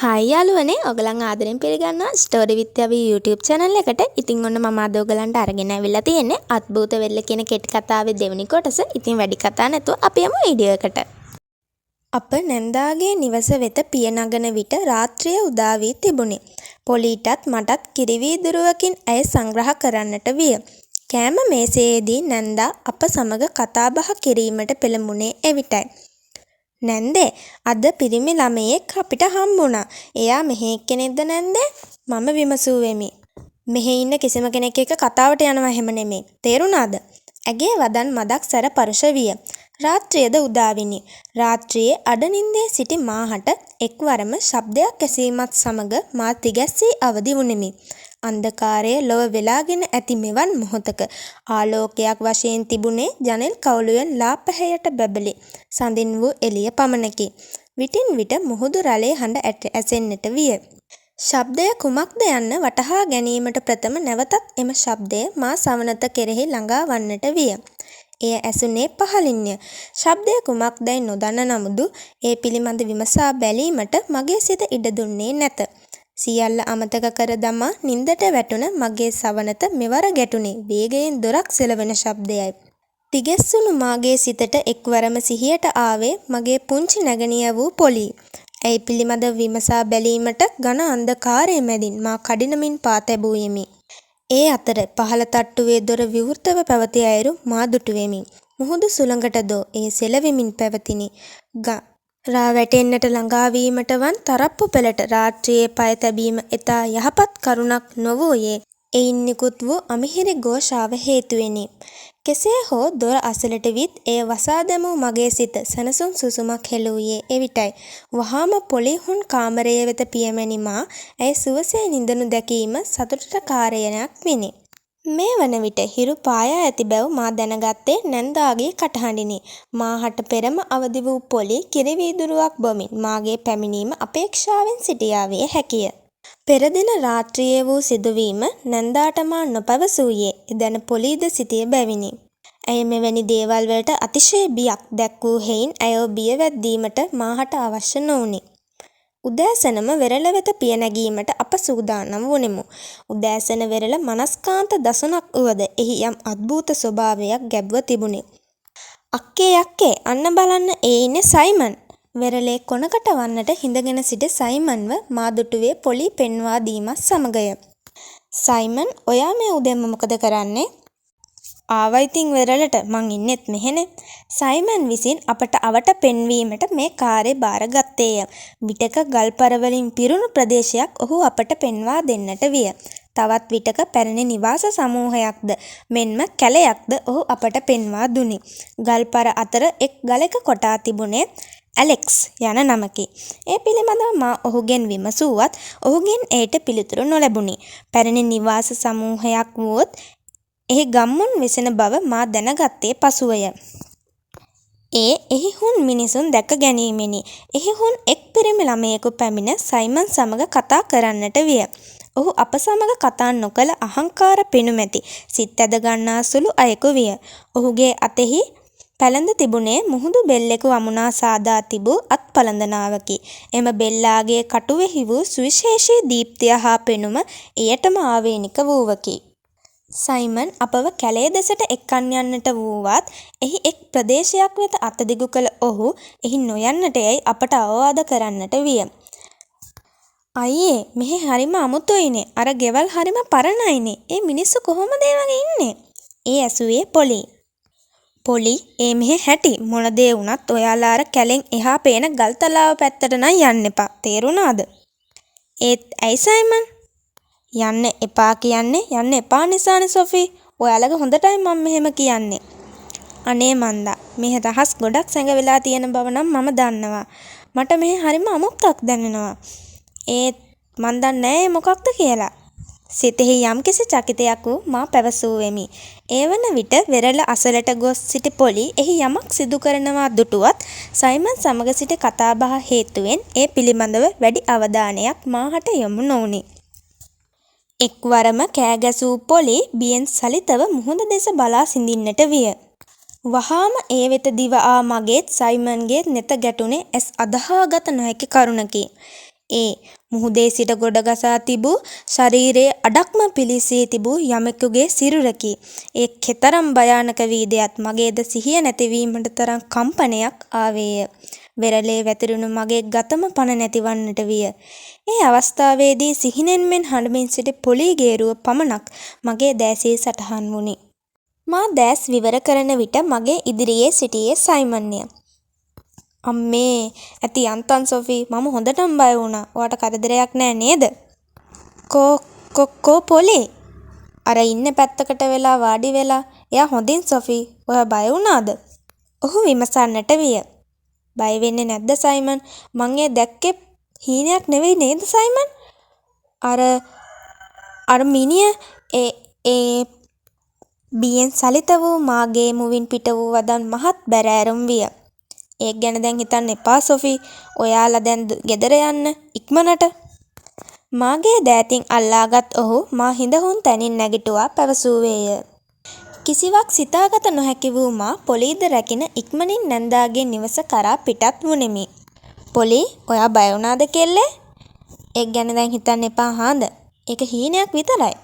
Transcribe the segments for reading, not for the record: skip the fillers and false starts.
Hi යාළුවනේ ඔයගලන් ආදරෙන් පිළිගන්නවා ස්ටෝරි විත් යවි YouTube channel එකට. ඉතින් ඔන්න මම අද ඔයගලන්ට අරගෙන ඇවිල්ලා තියෙන්නේ අద్භූත වෙල්ල කියන කෙටි කතාවේ දෙවෙනි කොටස. ඉතින් වැඩි කතා නැතුව අපි යමු වීඩියෝ එකට. අප නැන්දාගේ නිවස වෙත පිය නගන විට රාත්‍රිය උදා වී තිබුණි. පොලීටත් මටත් කිරිවීදුරුවකින් ඇය සංග්‍රහ කරන්නට විය. කෑම මේසයේදී නැන්දා අප සමග කතාබහ කිරීමට පෙළඹුණේ එවිටයි. නැන්දේ අද පිරිමි ළමයෙක් අපිට හම්බුණා. එයා මෙහෙ එක්කෙනෙක්ද නැන්දේ? මම විමසුවෙමි. මෙහෙ ඉන්න කිසිම කෙනෙක් එක්ක කතාවට යනවා හැම නෙමෙයි. තේරුණාද? ඇගේ වදන් මදක් සැර පරුෂ විය. රාත්‍රියද උදාවිනි. රාත්‍රියේ අඩනින්දේ සිටි මාහට එක්වරම ශබ්දයක් ඇසීමත් සමග මා තිගැස්සී අවදි වුනිමි. අන්ධකාරය ලොව වෙලාගෙන ඇති මෙවන් මොහොතක ආලෝකයක් වශයෙන් තිබුණේ ජනෙල් කවුළුවෙන් ලා පැහැයට බැබලි සඳින් වූ එළිය පමණකි. විටින් විට මුහුදු රළේ හඬ ඇසෙන්නට විය. ශබ්දය කුමක්ද යන්න වටහා ගැනීමට ප්‍රථම නැවතත් එම ශබ්දය මා සවනත කෙරෙහි ළඟා වන්නට විය. එය ඇසුනේ පහළින්ය. ශබ්දය කුමක්දැයි නොදන්න නමුදු ඒ පිළිබඳ විමසා බැලීමට මගේ සිත ඉඩ දුන්නේ නැත. සියල්ල අමතක කර දමා නින්දට වැටුණ මගේ සවනත මෙවර ගැටුණේ වේගයෙන් දොරක් සෙලවෙන ශබ්දයයි. තිගැස්සුණු මාගේ සිතට එක්වරම සිහියට ආවේ මගේ පුංචි නැගණිය වූ පොලී. ඇයි පිළිබඳ විමසා බැලීමට ඝන අන්ධකාරය මැදින් මා කඩිනමින් පා තැබුවෙමි. ඒ අතර පහළ තට්ටුවේ දොර විවෘතව පැවති අයුරු මා දුටුවෙමි. මුහුදු සුළඟට දෝ ඒ සෙලවෙමින් පැවතිනි. රා වැටෙන්නට ළඟාවීමට වන් තරප්පු පෙළට රාත්‍රියේ පය තැබීම එතා යහපත් කරුණක් නොවූයේ එයින් නිකුත් වූ අමිහිරි ഘോഷාව හේතුවෙනි. කෙසේ හෝ දොර අසලට විත් එය වසා දැමූ මගේ සිත සනසුන් සුසුමක් හෙළුවේ එවිටයි. වහාම පොලිහුන් කාමරය වෙත පියමැනි මා ඇය සුවසේ නිදනු දැකීම සතුටට කාරණයක් විනි. මේ වන විට හිරු පායා ඇති බැව් මා දැනගත්තේ නැන්දාගේ කටහඬිනි. මාහට පෙරම අවදි වූ පොලී කිරිවීදුරුවක් බොමින් මාගේ පැමිණීම අපේක්ෂාවෙන් සිටියා විය හැකිය. පෙර දින රාත්‍රියේ වූ සිදුවීම නැන්දාට මා නොපැවසූයේ එදැන පොලීද සිටිය බැවිනි. ඇය මෙවැනි දේවල් වලට අතිශය බියක් දැක් වූ හේයින් ඇයව බියවැද්දීමට මාහට අවශ්‍ය නොවුනි. උදෑසනම වෙරළ වෙත පිය නැගීමට අප සූදානම් වුනෙමු. උදෑසන වෙරළ මනස්කාන්ත දසුනක් වුවද එහි යම් අද්භූත ස්වභාවයක් ගැබ්ව තිබුණි. අක්කේ අන්න බලන්න ඒ ඉන්නේ සයිමන්. වෙරළේ කොනකට වන්නට හිඳගෙන සිට සයිමන්ව මා දුටුවේ පොලී පෙන්වා දීමත් සමගය. සයිමන් ඔයා මේ උදෙන්ම මොකද කරන්නේ? ආවා ඉතින් වෙරළට මං ඉන්නෙත් මෙහෙනේ. සයිමන් විසින් අපට අවට පෙන්වීමට මේ කාර්යය බාරගත්තේය. විටක ගල්පර වලින් පිරුණු ප්‍රදේශයක් ඔහු අපට පෙන්වා දෙන්නට විය. තවත් විටක පැරණි නිවාස සමූහයක්ද මෙන්ම කැලයක්ද ඔහු අපට පෙන්වා දුනි. ගල්පර අතර එක් ගලක කොටා තිබුණේ ඇලෙක්ස් යන නමකි. ඒ පිළිබඳව මා ඔහුගෙන් විමසුවත් ඔහුගෙන් එයට පිළිතුරු නොලැබුණි. පැරණි නිවාස සමූහයක් වුවොත් එහි ගම්මුන් වෙසෙන බව මා දැනගත්තේ පසුවය. එහිහුන් මිනිසුන් දැක ගැනීමෙනි. එහිහුන් එක් පිරිමි ළමයෙකු පැමිණ සයිමන් සමග කතා කරන්නට විය. ඔහු අප සමග කතා නොකළ අහංකාර පෙනුමැති සිත් ඇද ගන්නා සුළු අයෙකු විය. ඔහුගේ අතෙහි පැළඳ තිබුණේ මුහුදු බෙල්ලෙකු අමුණා සාදා තිබූ අත් පළඳනාවකි. එම බෙල්ලාගේ කටුවෙහි වූ සුවිශේෂී දීප්තිය හා පෙනුම එයටම ආවේනික වූවකි. සයිමන් අපව කැලේ දෙසට එක්කන් යන්නට වූවත් එහි එක් ප්‍රදේශයක් වෙත අතදිගු කළ ඔහු එහි නොයන්නට යැයි අපට අවවාද කරන්නට විය. අයියේ මෙහෙ හරිම අමුතුයිනේ. අර ගෙවල් හරිම පරණයිනේ. ඒ මිනිස්සු කොහොමද ඒ වගේ ඉන්නේ? ඒ ඇසුවේ පොලී. පොලී ඒ මෙහෙ හැටි මොන දේ වුණත් ඔයාලා අර කැලෙන් එහා පේන ගල්තලාව පැත්තට නම් යන්න එපා. තේරුණාද? ඒත් ඇයි සයිමන්? යන්න එපා කියන්නේ යන්න එපා නිසානේ සොෆී. ඔයාලගේ හොඳටයි මම මෙහෙම කියන්නේ. අනේ මන්දා මේ රහස් ගොඩක් සැඟවිලා තියෙන බව නම් මම දන්නවා. මට මෙහෙ හරිම අමුත්තක් දැනෙනවා. ඒත් මන් දන්නේ මොකක්ද කියලා. සිතෙහි යම්කිසි චකිතයක් වූ මා පැවසුවෙමි. ඒ වන විට වෙරළ අසලට ගොස් සිටි පොලී එහි යමක් සිදු කරනවා දුටුවත් සයිමන් සමග සිට කතාබහ හේතුවෙන් ඒ පිළිබඳව වැඩි අවධානයක් මාහට යොමු නොවුනි. එක්වරම කෑ ගැසූ පොලී බියෙන් සලිතව මුහුද දෙස බලා සිඳින්නට විය. වහාම ඒ වෙත දිව ආ මගේත් සයිමන්ගේත් නෙත ගැටුනේ ඇස් අදහාගත නොහැකි කරුණකි. ඒ මුහුදේ සිට ගොඩගසා තිබූ ශරීරයේ අඩක්ම පිලිසී තිබූ යමෙකුගේ සිරුරකි. ඒ කෙතරම් භයානක වීදයත් මගේද සිහිය නැතිවීමට තරම් කම්පනයක් ආවේය. වෙරළේ වැතිරුණු මගේ ගතම පණ නැතිවන්නට විය. ඒ අවස්ථාවේදී සිහිනෙන් මෙන් හඬමින් සිටි පොලිගේරුව පමණක් මගේ දැසේ සටහන් වුණි. මා දැස් විවර කරන විට මගේ ඉදිරියේ සිටියේ සයිමන්ය. අම්මේ ඇති අන්තන් සොෆි මම හොඳටම බය වුණා. ඔයාට කරදරයක් නෑ නේද? කෝ පොලි අර ඉන්න පැත්තකට වෙලා වාඩි වෙලා එයා හොඳින් සොෆි ඔයා බය වුණාද? ඔහු විමසන්නට විය. බය වෙන්නේ නැද්ද සයිමන්? මං ඒ දැක්කේ හීනයක් නෙවෙයි නේද සයිමන්? අර මිනිය ඒ බියෙන් සලිත වූ මාගේ මුවින් පිට වූ වදන් මහත් බැරෑරුම් විය. ඒක ගැන දැන් හිතන්න එපා සොෆි. ඔයාලා දැන් ගෙදර යන්න ඉක්මනට. මාගේ දෑතින් අල්ලාගත් ඔහු මා හිඳහුන් තැනින් නැගිටුවා පැවසූවේය. කිසිවක් සිතාගත නොහැකි වූ මා පොලිද රැකින ඉක්මනින් නැන්දාගේ නිවස කරා පිටත් වුනෙමි. පොලි ඔයා බය වුණාද කෙල්ලේ? ඒක ගැන දැන් හිතන්න එපා හාඳ. ඒක හීනයක් විතරයි.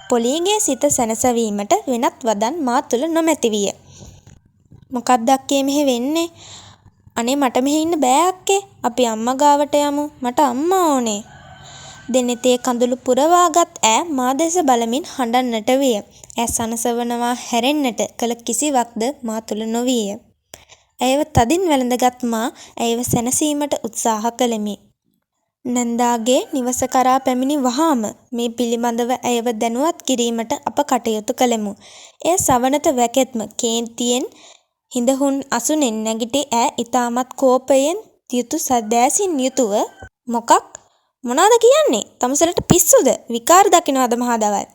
පොලිගේ සිත සැනසවීමට වෙනත් වදන් මා තුළ නොමැති විය. මොකක්ද අක්කේ මෙහෙ වෙන්නේ? අනේ මට මෙහෙ ඉන්න බෑ අක්කේ. අපි අම්මා ගාවට යමු. මට අම්මා ඕනේ. දෙනෙතේ කඳුළු පුරවාගත් ඈ මා දෙස බලමින් හඬන්නට විය. ඈ සනසවනවා හැරෙන්නට කළ කිසිවක්ද මා තුළ නොවිය. ඇයව තදින් වැළඳගත් මා ඇයව සැනසීමට උත්සාහ කළෙමි. නැන්දාගේ නිවස කරා පැමිණි වහාම මේ පිළිබඳව ඇයව දැනුවත් කිරීමට අප කටයුතු කළෙමු. එය සවනත වැකෙත්ම කේන්තියෙන් හිඳහුන් අසුනෙන් නැගිටි ඈ ඉතාමත් කෝපයෙන් යුතු සදෑසින් යුතුව මොනාද කියන්නේ? තමුසලට පිස්සුද? විකාර දකින්නවද මහදවල්?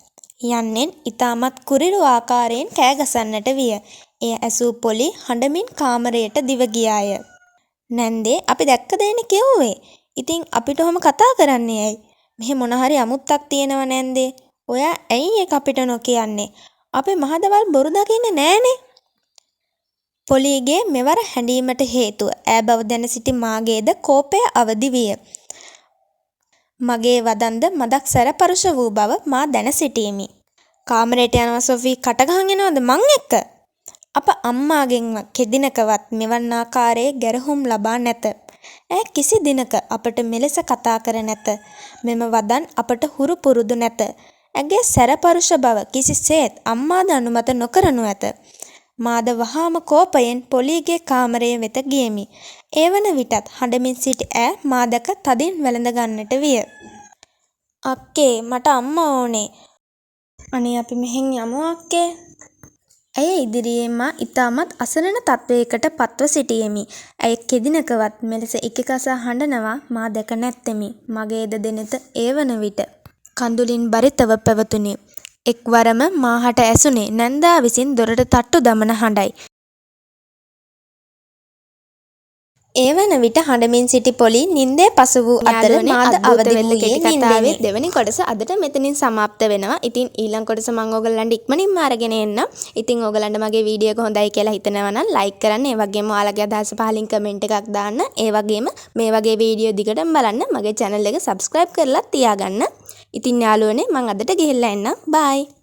යන්නෙන් ඉතාමත් කුරිරු ආකාරයෙන් කෑ ගසන්නට විය. එය ඇසූ පොලි හඬමින් කාමරයට දිව ගියාය. නැන්දේ අපි දැක්කදේනේ කිව්වේ. ඉතින් අපිට ඔහොම කතා කරන්නේ ඇයි? මෙහෙ මොන හරි අමුත්තක් තියෙනව නැන්දේ. ඔයා ඇයි ඒක අපිට නොකියන්නේ? අපේ මහදවල් බොරු දකින්නේ නෑනේ. පොලිගේ මෙවර හැඬීමට හේතුව ඈ බව දැන සිටි මාගේද කෝපය අවදි විය. මගේ වදන්ද මදක් සැරපරුෂ වූ බව මා දැන සිටීමි. කාමරයට යනවා සොෆි කටගහන් එනවද මං එක්ක? අප අම්මාගෙන්වත් කෙදිනකවත් මෙවන් ආකාරයේ ගැරහුම් ලබා නැත. ඈ කිසි දිනක අපට මෙලෙස කතා කර නැත. මෙම වදන් අපට හුරු පුරුදු නැත. ඇගේ සැරපරුෂ බව කිසිසේත් අම්මාද අනුමත නොකරනු ඇත. මාද වහාම කෝපයෙන් පොලිගේ කාමරය වෙත ගියෙමි. ඒවන විටත් හඬමින් සිටි ඈ මා දැක තදින් වැළඳ ගන්නට විය. අක්කේ මට අම්මා ඕනේ. අනේ අපි මෙහෙන් යමු අක්කේ. ඇය ඉදිරියේ මා ඉතාමත් අසරණ තත්වයකට පත්ව සිටියෙමි. ඇය කෙදිනකවත් මෙලෙස එකකසා හඬනවා මා දැක නැත්තෙමි. මගේද දෙනෙත ඒවන විට කඳුලින් බරිතව පැවතුණි. එක්වරම මාහට ඇසුනේ නැන්දා විසින් දොරට තට්ටු දමන හඬයි. ඒවන විට හඬමින් සිටි පොලි නින්දේ පසු වූ අතර මාද අවදි වූයේ නින්දේ. දෙවෙනි කොටස අදට මෙතනින් සමාප්ත වෙනවා. ඉතින් ඊළඟ කොටස මම ඔයගලන්ට ඉක්මනින්ම අරගෙන එන්න. ඉතින් ඔයගලන්ට මගේ වීඩියෝ එක හොඳයි කියලා හිතනවා නම් ලයික් කරන්න. ඒ වගේම ඔයාලගේ අදහස පහලින් කමෙන්ට් එකක් දාන්න. ඒ වගේම මේ වගේ වීඩියෝ දිගටම බලන්න මගේ channel එක subscribe කරලා තියාගන්න. ඉතින් යාළුවනේ මම අදට ගිහිල්ලා එන්න. bye.